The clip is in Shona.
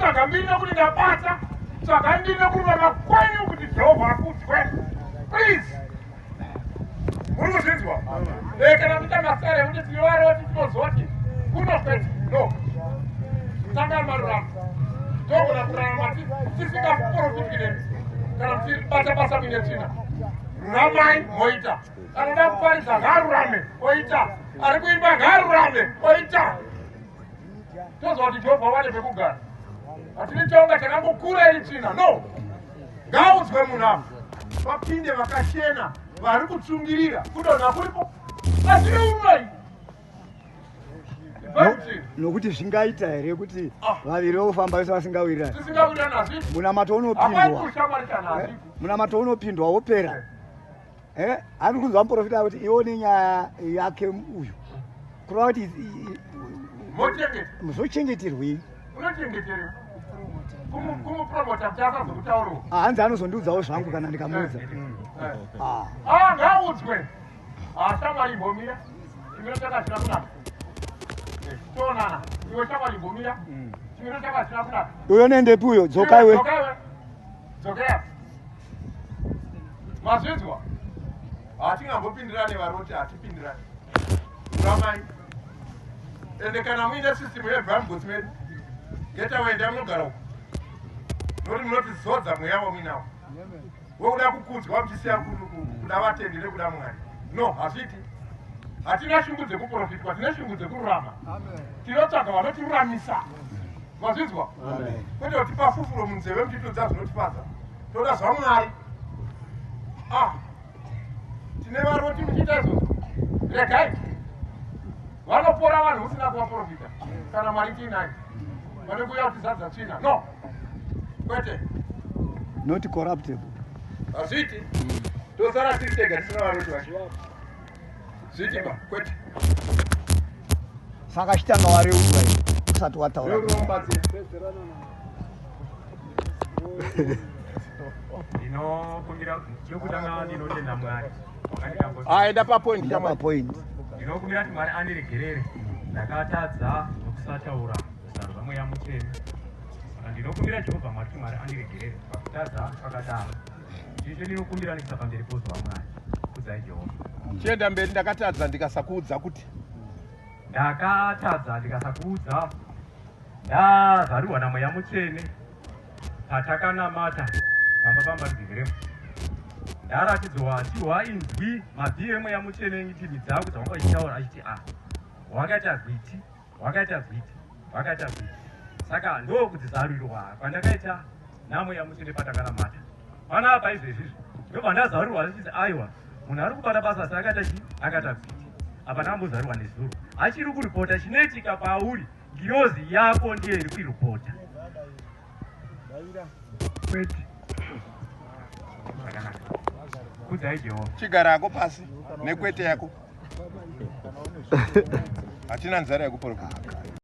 saka ndine kuti ndabata saka ndine kururama kwenyu kuti Jehovha akudzwe. Please. Muri kuzvinzwa? Kana kuita masere kuti tiwaro tinozoti kunofeti. No. Tanga marurama. Togona kurarama tisingaprofitire kana tichibata basa mine tsvina. Ruramai moita. Anoda kuparidza ngarurame oita. Ari kuimba ngarurame oita. Tozwa kuti Jehovha wane pekugara. Hatini chaunga chakangokura iri tsvina. No. Ngaudzwe munhu apa. Vapinde vakachena vari kutsungirira kudonha kuripo. Asi umai. Nokuti zvingaita here kuti vaviri vofamba vese vasingawirirani. Tisingawirirani hazviti. Munamato unopindwa. Munamato unopindwa wopera. Ari kunzwa muprofita kuti ione nyaya yake uyu. Kureva kuti muzochengeterwei? Unochengeterwa. Kumupromota kuti asazokutaurawo. Hanzi anozondiudzawo zvangu kana ndikamuudza. Ngaudzwe. Shamwari mbomira. Chimiro chakasina kunaka. Tonana. Iwe shamwari mbomira. Chimiro chakasina kunaka. Uyo nendepi uyo? Dzoka iwe. Dzokea. Mazvinzwa? Hatingambopindirane varoti hatipindirane. Ramai. Ende kana muine system yeBram Goods medu. Getaway munogara uko. Noti munotizodza mweya wamuinawo. Wokuda kukudzwa muchisiya kuda vatendi nekuda Mwari. No, hazviti. Hatina shungu dzekuprofitwa, tine shungu dzekururama. Tinotsvaga vanotiruramisa. Mazvinzwa? Kwete kutipa fufuro munzeve muchitodza zvinotifadza. Toda zvaMwari. Tine varoti muchiita izvozvo. Regai. Vanopora vanhu usina kuvaprofita. Kana Mwari tiinaye. Vane kuuya kutizadza tsvina. No. Kwete. Not corruptible. Hazviti. Tosara tiri tega tisina varoti vacho. Zvitima, kwete. Saka chitanga wareurwa usati wataura. Ndinokumbira chokutanga ndinotenda Mwari. Enda papoint. Ndinokumbira kuti Mwari andiregerere. Ndakatadza nokusataura zano zvamweya mutsvene. Ndinokumbira Jehovha Mwari kuti Mwari andiregerere pakutadza pakadaro. Izvo ndinokumbira ndikuisa pamberi pozo waMwari. Kudzai Jehovha. Chienda mberi ndakatadza ndikasakuudza kuti. Ndakatadza ndikasakuudza. Ndazarurwa namweya mutsvene. Patakanamata pamba pambadziviremo. Ndaratidzwa chihwa inzwi mabvi emweya mutsvene ngitini dzangu dzavanga ichitaura achiti wakaita zviti, wakaita zviti, wakaita zviti. Saka ndokudzizarurirwa kwandakaita namweya mutsvene patakanamata. Panapa izvezvizvi ndobva ndazarurirwa ndichiti aiwa munhu ari kubata basa saakaita chi akaita zviti. Apa ndambozarurwa nezuro. Achiri kuripota chinoitika pauri ngirozi yako ndiye iri kuiripota. Kwete. Kudzai Jehovha. Chigara yako pasi nekwete yako. Hatina nzara yekuprofita.